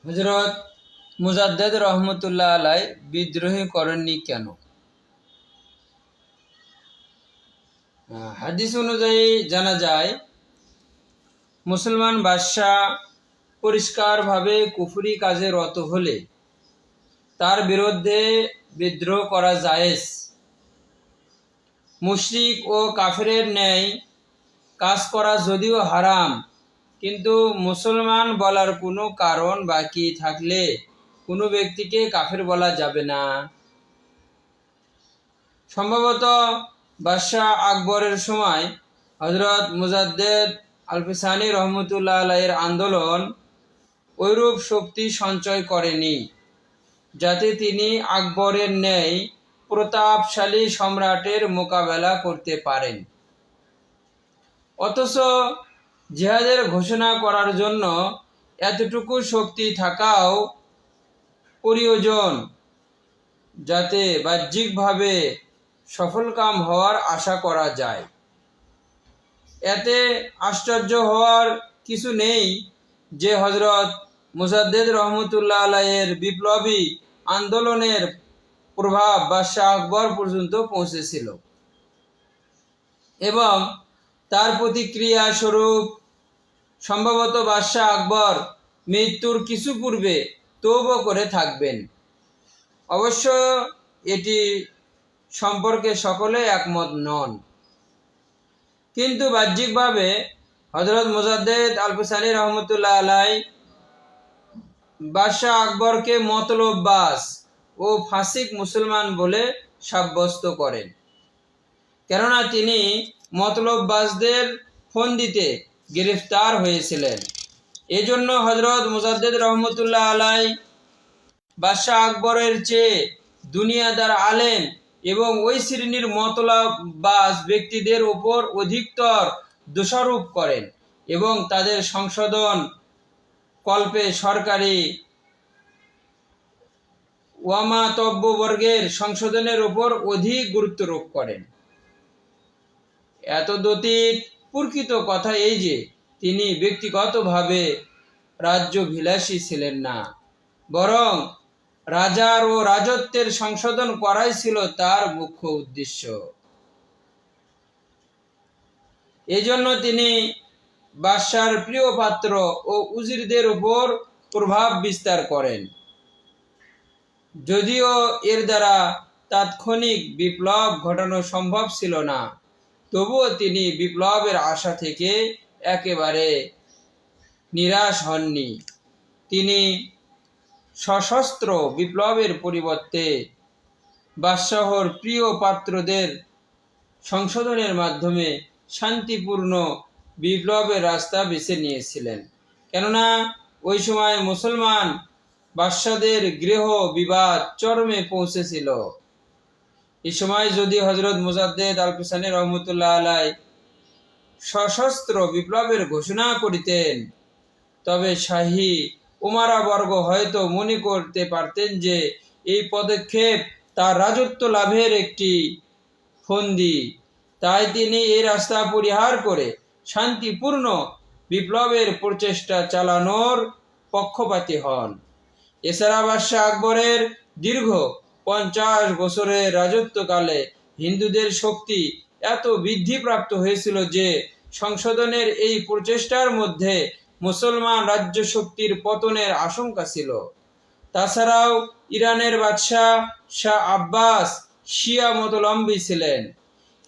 হযরত মুজাদ্দেদ রহমতুল্লাহ আলাই বিদ্রোহী করেননি কেন? হাদিস অনুযায়ী জানা যায়, মুসলমান বাদশাহ পরিষ্কারভাবে কুফরি কাজে রত হলে তার বিরুদ্ধে বিদ্রোহ করা জায়েজ। মুশরিক ও কাফেরের ন্যায় কাজ করা যদিও হারাম, কিন্তু মুসলমান বলার কোনো কারণ বাকি থাকলে কোনো ব্যক্তিকে কাফের বলা যাবে না। সম্ভবত বাদশাহ আকবরের সময় হযরত মুজাদ্দেদ আল-ফিসানি রহমতুল্লাহ আলাইহির আন্দোলন ওইরূপ শক্তি সঞ্চয় করেনি যাতে তিনি আকবরের ন্যায় প্রতাপশালী সম্রাটের মোকাবেলা করতে পারেন। অথচ জিহাদের ঘোষণা করার জন্য এতটুকু শক্তি থাকাও প্রয়োজন যাতে বাহ্যিকভাবে সফলকাম হওয়ার আশা করা যায়। এতে আশ্চর্য হওয়ার কিছু নেই যে হযরত মুজাদ্দেদ রহমতুল্লাহ আলাইহির বিপ্লবী আন্দোলনের প্রভাব বাদশাহ আকবর পর্যন্ত পৌঁছেছিল এবং তার প্রতিক্রিয়া স্বরূপ সম্ভবত বাদশাহ আকবর মৃত্যুর কিছু পূর্বে তওবা করে থাকবেন। অবশ্য এটি সম্পর্কে সকলে একমত নন, কিন্তু বাহ্যিকভাবে হযরত মুজাদ্দেদ আল-ফিসানি রহমতুল্লাহ আলাই বাদশাহ আকবরকে মতলববাজ ও ফাসিক মুসলমান বলে সাব্যস্ত করেন, কেননা তিনি মতলববাজদের ফন্দিতে গ্রেফতার হয়েছিলেন। এজন্য হযরত মুজাদ্দেদ রহমতুল্লাহ আলাই বাদশাহ আকবরের চেয়ে দুনিয়াদার আলেম এবং ওই শ্রেণীর মতলববাজ ব্যক্তিদের উপর অধিকতর দোষারোপ করেন এবং তাদের সংশোধন কল্পে সরকারি ওয়ামাতব্যবর্গের সংশোধনের উপর অধিক গুরুত্বারোপ করেন। এতদতীত প্রকৃত কথা এই যে তিনি ব্যক্তিগতভাবে রাজ্যভিলাষী ছিলেন না, বরং রাজার ও রাজত্বের সংশোধন করাই ছিল তার মুখ্য উদ্দেশ্য। এজন্য তিনি বাদশার প্রিয় পাত্র ও উজিরদের উপর প্রভাব বিস্তার করেন। যদিও এর দ্বারা তাৎক্ষণিক বিপ্লব ঘটানো সম্ভব ছিল না, তবুও তিনি বিপ্লবের আশা থেকে একেবারে নিরাশ হননি। তিনি সশস্ত্র বিপ্লবের পরিবর্তে বাদশাহর প্রিয় পাত্রদের সংশোধনের মাধ্যমে শান্তিপূর্ণ বিপ্লবের রাস্তা বেছে নিয়েছিলেন, কেননা ওই সময় মুসলমান বাদশাদের গৃহ বিবাদ চরমে পৌঁছেছিল। এই সময় যদি হযরত মুজাদ্দেদ আল-ফিসানি রহমতুল্লাহ আলাই সশস্ত্র বিপ্লবের ঘোষণা করিতেন, তবে শাহী উমারাবর্গ হয়তো মনে করতে পারতেন যে এই পদক্ষেপ তার রাজত্ব লাভের একটি ফন্দি। তাই তিনি এই রাস্তা পরিহার করে শান্তিপূর্ণ বিপ্লবের প্রচেষ্টা চালানোর পক্ষপাতী হন। এছাড়া বাদশাহ আকবরের দীর্ঘ 50 বছরের রাজত্বকালে হিন্দুদের শক্তি এত বৃদ্ধিপ্রাপ্ত হয়েছিল যে সংশোধনের এই প্রচেষ্টার মধ্যে মুসলমান রাজ্য শক্তির পতনের আশঙ্কা ছিল। তাছাড়াও ইরানের বাদশাহ শাহ আব্বাস শিয়া মতাবলম্বী ছিলেন।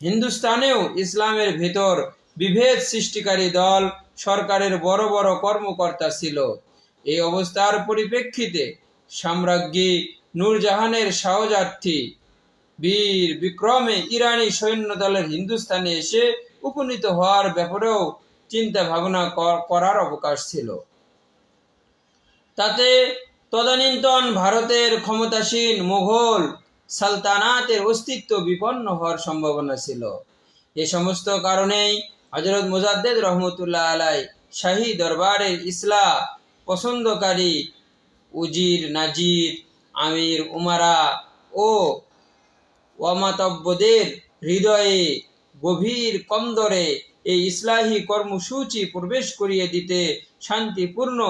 হিন্দুস্তানেও ইসলামের ভেতর বিভেদ সৃষ্টিকারী দল সরকারের বড় বড় কর্মকর্তা ছিল। এই অবস্থার পরিপ্রেক্ষিতে সম্রাজ্ঞী নূরজাহানের সহযাত্রী বীর বিক্রমে ইরানি সৈন্যদলের হিন্দুস্তানে এসে উপনীত হওয়ার ব্যাপারেও চিন্তা ভাবনা করার অবকাশ ছিল। তাতে তদানীন্তন ভারতের ক্ষমতাসীন মুঘল সালতানাতের অস্তিত্ব বিপন্ন হওয়ার সম্ভাবনা ছিল। এ সমস্ত কারণেই হযরত মুজাদ্দেদ রহমতুল্লাহ আলাই শাহী দরবারের ইসলাহ পছন্দকারী উজির, নাজির, আমির, উমারা ও ওয়ামাতব্যদের হৃদয়ে গভীর কন্দরে এই ইসলাহী কর্মসূচি প্রবেশ করিয়ে দিতে শান্তিপূর্ণ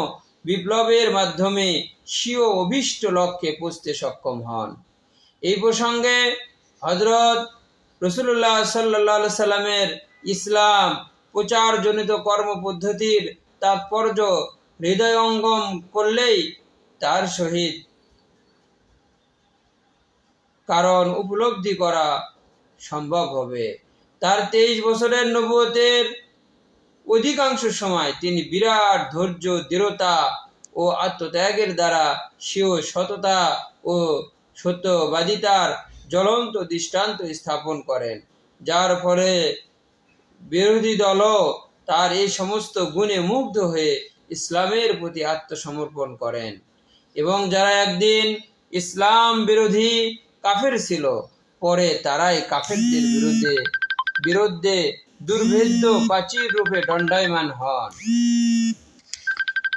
বিপ্লবের মাধ্যমে স্বীয় অভীষ্ট লক্ষ্যে পৌঁছতে সক্ষম হন। এই প্রসঙ্গে হযরত রাসূলুল্লাহ সাল্লাল্লাহু সাল্লামের ইসলাম প্রচারজনিত কর্মপদ্ধতির তাৎপর্য হৃদয়ঙ্গম করলেই তার সহিত কারণ উপলব্ধি করা সম্ভব হবে। তার 23 বছরের নবুয়তের অধিকাংশ সময় তিনি বিরাট ধৈর্য, দৃঢ়তা ও আত্মত্যাগের দ্বারা স্বীয় সততা ও সত্যবাদিতার জ্বলন্ত দৃষ্টান্ত স্থাপন করেন, যার ফলে বিরোধী দলও তার এই সমস্ত গুণে মুগ্ধ হয়ে ইসলামের প্রতি আত্মসমর্পণ করেন। এবং যারা একদিন ইসলাম বিরোধী কাফের ছিল, পরে তারাই কাফেরদের বিরুদ্ধে দুর্ভেদ্য প্রাচীর রূপে দণ্ডায়মান হন।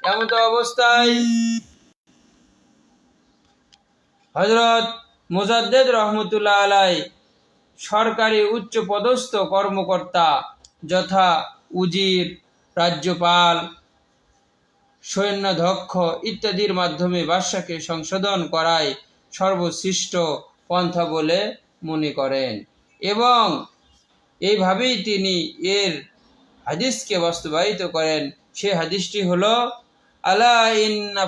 এমত অবস্থায় হযরত মুজাদ্দেদ রহমতুল্লাহ আলাই সরকারি উচ্চ পদস্থ কর্মকর্তা যথা উজির, রাজ্যপাল, সৈন্যাধ্যক্ষ ইত্যাদির মাধ্যমে বাদশাকে সংশোধন করাই সর্বশ্রেষ্ঠ পন্থা বলে মনে করেন এবং এইভাবেই তিনি এর হাদিসকে বাস্তবায়িত করেন। সে হাদিসটি হলো, আলা ইন্না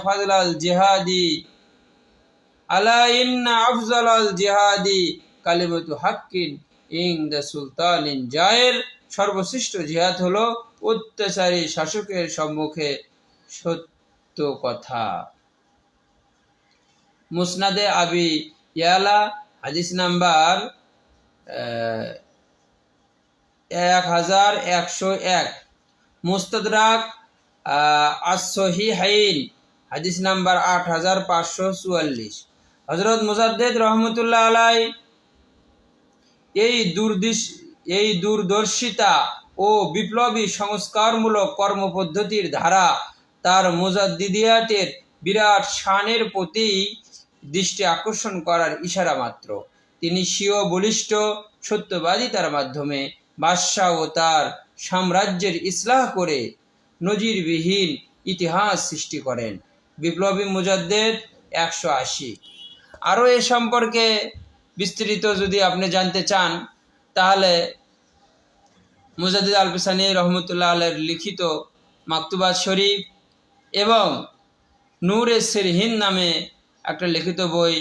আফজালাল জিহাদি কালিমাতু হাক্কিন ইনদা সুলতানিন জায়ের। সর্বশ্রেষ্ঠ জিহাদ হলো অত্যাচারী শাসকের সম্মুখে সত্য কথা। মুসনাদে আবি ইয়ালা হাদিস নাম্বার 1101, মুস্তাদরাক আস-সহিহাইন হাদিস নাম্বার 8544। হযরত মুজাদ্দেদ রহমতুল্লাহ আলাই এই দূরদর্শিতা ও বিপ্লবী সংস্কারমূলক কর্মপদ্ধতির ধারা তার মুজাদ্দিদিয়াতের বিরাট শানের প্রতি দৃষ্টি আকর্ষণ করার ইশারা মাত্র। তিনি স্বীয় বলিষ্ঠ সত্যবাদিতার মাধ্যমে বাদশাহ ও তার সাম্রাজ্যের ইসলাহ করে নজিরবিহীন ইতিহাস সৃষ্টি করেন। বিপ্লবী মুজাদ্দেদ 180। আরও এ সম্পর্কে বিস্তৃত যদি আপনি জানতে চান, তাহলে মুজাদ্দিদ আল-ফিসানি রহমতুল্লাহ আলাইহির লিখিত মাকতুবাত শরীফ এবং নূরে সিরহিন নামে একটা লিখিত বই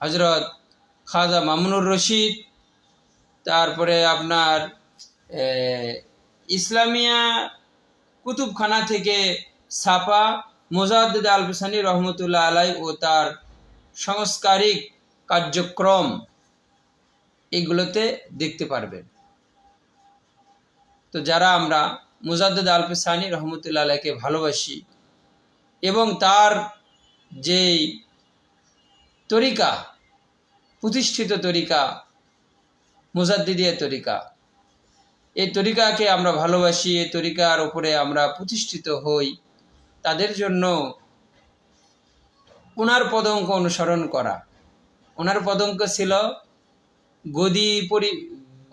হযরত খাজা মামুনুর রশিদ, তারপরে আপনার ইসলামিয়া কুতুবখানা থেকে ছাপা মুজাদ্দিদ আল-ফিসানি রহমতুল্লাহ আলাই ও তার সংস্কারিক কার্যক্রম, এগুলোতে দেখতে পারবেন। তো যারা আমরা মুজাদ্দিদ আল-ফিসানি রহমতুল্লাহ আলাইকে ভালোবাসি এবং তার যেই তরিকা, প্রতিষ্ঠিত তরিকা মুজাদ্দিদিয়া তরিকা, এই তরিকাকে আমরা ভালোবাসি, এই তরিকার উপরে আমরা প্রতিষ্ঠিত হই, তাদের জন্য ওনার পদঙ্ক অনুসরণ করা। ওনার পদঙ্ক ছিল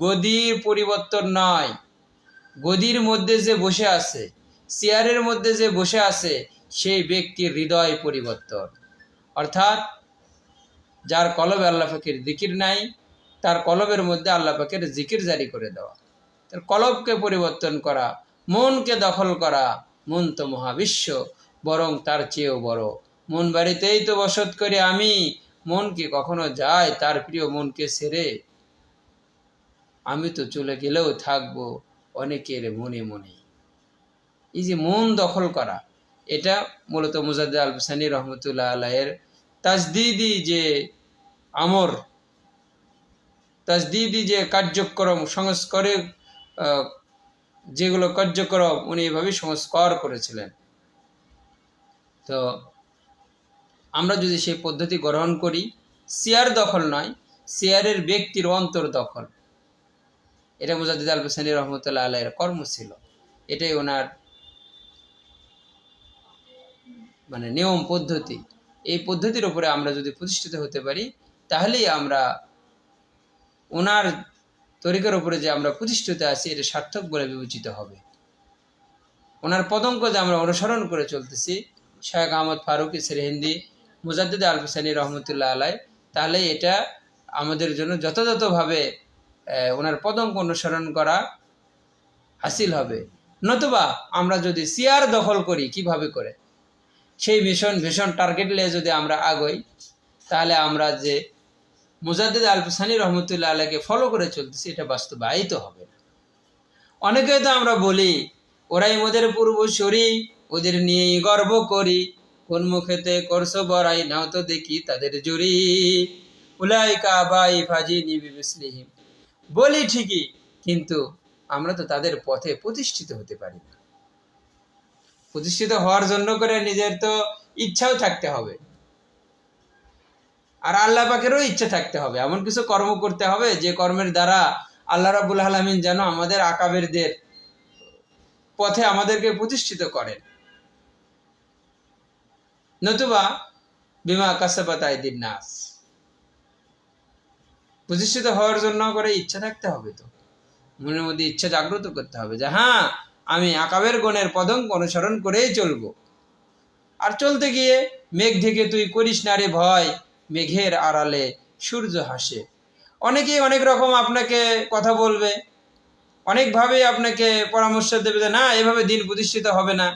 গদির পরিবর্তন নয়, গদির মধ্যে যে বসে আছে, চেয়ারের মধ্যে যে বসে আছে, সেই ব্যক্তির হৃদয় পরিবর্তন। অর্থাৎ যার কলবে আল্লাহ পাকের জিকির নাই, তার কলবের মধ্যে আল্লাহ পাকের জিকির জারি করে দেওয়া, তার কলবকে পরিবর্তন করা, মনকে দখল করা। মন তো মহাবিশ্ব, বরং তার চেয়েও বড়। মন বাড়িতেই তো বসত করি আমি, মন কি কখনো যায় তার প্রিয় মনকে ছেড়ে? আমি তো চলে গেলেও থাকবো অনেকের মনে মনে। এই যে মন দখল করা, এটা মূলত মুজাদ্দিদ আল-ফিসানি রহমতুল্লাহ আলাইহির তাজদিদি যে আমর, তাজদিদি যে কার্যক্রম, সংস্কারের যেগুলো কার্যক্রম উনি এভাবেই সংস্কার করেছিলেন। তো আমরা যদি সেই পদ্ধতি গ্রহণ করি, চেয়ার দখল নয়, চেয়ারের ব্যক্তির অন্তর দখল, এটা মুজাদ্দিদ আল-ফিসানি রহমতুল্লাহ আলাইহির কর্ম ছিল। এটাই ওনার নিয়ম পদ্ধতি। এই পদ্ধতির উপরে আমরা যদি প্রতিষ্ঠিত হতে পারি, তাহলেই আমরা ওনার তরিকার উপরে যে আমরা প্রতিষ্ঠিত আছি, এটা সার্থক বলে বিবেচিত হবে। ওনার পদঙ্ক যে আমরা অনুসরণ করে চলতেছি, শায়েখ আহমদ ফারুকী সিরহিন্দি, মুজাদ্দিদ আল হুসাইনি রহমতুল্লাহ আলাই, তাহলে এটা আমাদের জন্য যথাযথভাবে ওনার পদঙ্ক অনুসরণ করা হাসিল হবে। নতুবা আমরা যদি সিয়ার দখল করি কিভাবে করে, সেই ভীষণ টার্গেট নিয়ে যদি আমরা আগাই, তাহলে আমরা যে মুজাদ্দিদ আল হুসাইনি রহমতুল্লাহ আলাইকে ফলো করে চলতেছি এটা বাস্তবায়িত হবে না। অনেকে তো আমরা বলি ওরাই মোদের পূর্বসূরি, ওদের নিয়েই গর্ব করি, কোন মুখেতে করছো বড়াই, নাও তো দেখি তাদের জুরি, উলাইকা আবাই ফাজিনি বিমিসলিহিম। বলি ঠিকই, কিন্তু আমরা তো তাদের পথে প্রতিষ্ঠিত হতে পারি না। প্রতিষ্ঠিত হওয়ার জন্য করে নিজের তো ইচ্ছাও থাকতে হবে, আর আল্লাহ পাকেরও ইচ্ছা থাকতে হবে। এমন কিছু কর্ম করতে হবে যে কর্মের দ্বারা আল্লাহ রাব্বুল আলামিন যেন আমাদের আকাবেরদের পথে আমাদেরকে প্রতিষ্ঠিত করেন। নতুবা বিমা কাসাবাত আইদিন নাস, প্রতিষ্ঠিত হওয়ার জন্য করে ইচ্ছা থাকতে হবে, তো মনের মধ্যে ইচ্ছা জাগ্রত করতে হবে যে হ্যাঁ আমি আকাবের গণের পদঙ্ক অনুসরণ করেই চলবো। আর চলতে গিয়ে মেঘ থেকে তুই করিস না রে ভয়, মেঘের আড়ালে সূর্য হাসে। অনেকেই অনেক রকম আপনাকে কথা বলবে, অনেকভাবে আপনাকে পরামর্শ দেবে যে না এভাবে দিন প্রতিষ্ঠিত হবে না।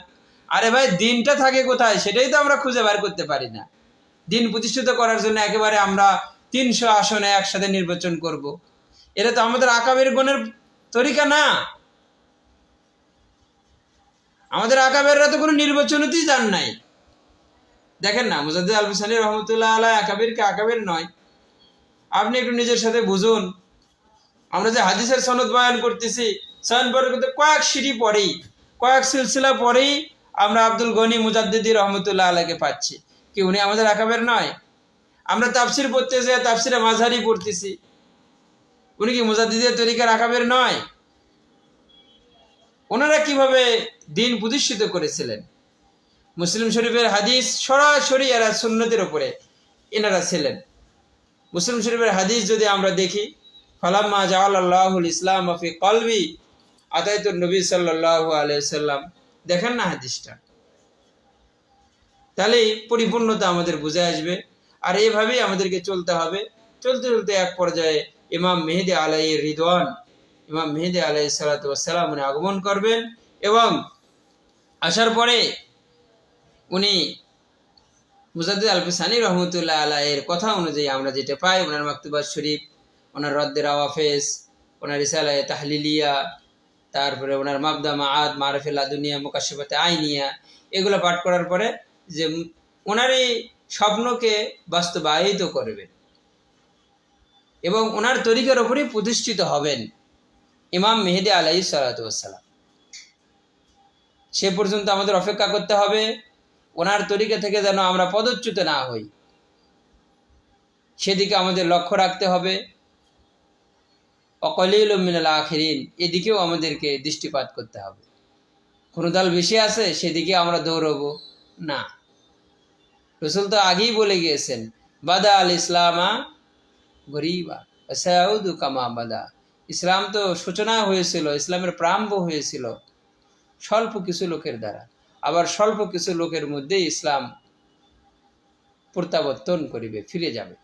আরে ভাই, দিনটা থাকে কোথায় সেটাই তো আমরা খুঁজে বার করতে পারি না। দিন প্রতিষ্ঠিত করার জন্য একেবারে আমরা 300 আসনে একসাথে নির্বাচন করব, এটা তো আমাদের আকাবের গণের তরিকা না। আমাদের আকাবেররা তো কোনো নির্বাচনতেই যান নাই। দেখেন না, মুজাদ্দিদ আল হুসাইনি রহমতুল্লাহ আলাইহি আকাবিরকে আকাবির নয়। আপনি একটু নিজের সাথে বুঝুন, আমরা যে হাদিসের সনদ বয়ান করতেছি, সনদ বয়ান করতে কয়েক সিঁড়ি পরেই, কয়েক সিলসিলা পরেই আমরা আব্দুল গনি মুজাদ্দিদি রহমতুল্লাহ আলাইকে পাচ্ছি। কি উনি আমাদের আকাবের নয়? আমরা তাফসির পড়তেছি, তাফসিরে মাঝহারি পড়তেছি, উনি কি মুজাদ্দিদের তরিকার আকাবের নয়? ওনারা কিভাবে দিন প্রতিষ্ঠিত করেছিলেন? মুসলিম শরীফের হাদিস সরাসরি এরা সুন্নতের উপরে এনারা ছিলেন। মুসলিম শরীফের হাদিস যদি আমরা দেখি, ফালাম্মা জাআলাল্লাহুল ইসলাম ফি কলবি আতাইতুন নবী সাল্লাল্লাহু আলাইহি সাল্লাম, দেখেন না হাদিসটা, তাহলেই পরিপূর্ণতা আমাদের বুঝে আসবে। আর এইভাবেই আমাদেরকে চলতে হবে। চলতে চলতে এক পর্যায়ে ইমাম মেহেদী আলাইহির রিদওয়ান, ইমাম মেহেদী আলাইহিস সালাতু ওয়াস সালাম উনি আগমন করবেন, এবং আসার পরে উনি মুজাদ্দিদ আল হুসাইনি রহমতুল্লাহ আলাইহির কথা অনুযায়ী আমরা যেটা পাই, ওনার মাকতুবাত শরীফ, ওনার রদ্দে রাওয়াফেজ, ওনার রিসালায়ে তাহলিলিয়া, তারপরে ওনার মাবদা মাআদ, মারিফে লাদুনিয়া, মুকাশশাফাতে আইনিয়া, এগুলো পাঠ করার পরে যে ওনার এই স্বপ্নকে বাস্তবায়িত করবেন এবং ওনার তরিকার উপরেই প্রতিষ্ঠিত হবেন ইমাম মেহেদী আলাইহিস সালাতু ওয়াস সালাম। সে পর্যন্ত আমাদের অপেক্ষা করতে হবে, ওনার তরিকা থেকে যেন আমরা পদচ্যুত না হই সেদিকে আমাদের লক্ষ্য রাখতে হবে। অকলিলুম মিনাল আখিরিন, এদিকেও আমাদেরকে দৃষ্টিপাত করতে হবে। কোনো দল বেশি আছে সেদিকে আমরা দৌড়বো না। রাসূল তো আগেই বলে গিয়েছেন, বাদা আল ইসলামা গরিবা সাউদু কামা বাদা, ইসলাম তো সূচনা হয়েছিল, ইসলামের প্রারম্ভ হয়েছিল স্বল্প কিছু লোকের দ্বারা, আবার স্বল্প কিছু লোকের মধ্যে ইসলাম প্রত্যাবর্তন করিবে, ফিরে যাবে।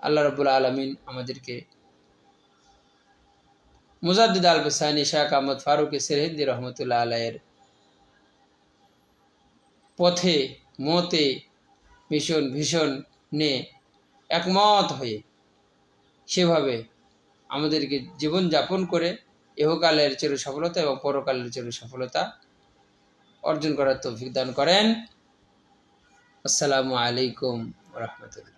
আল্লাহ রাব্বুল আলামিন আমাদেরকে মুজাদ্দিদ আল হুসাইনি শাহ আহমদ ফারুকী সিরহিন্দি রহমতুল্লাহ আলাইহির পথে মতে ভীষণ নে একমত হয়ে সেভাবে আমাদেরকে জীবন যাপন করে ইহকালের চির সফলতা এবং পরকালের চির সফলতা অর্জন করার তৌফিক দান করেন। আসসালামু আলাইকুম ওয়া রাহমাতুল্লাহ।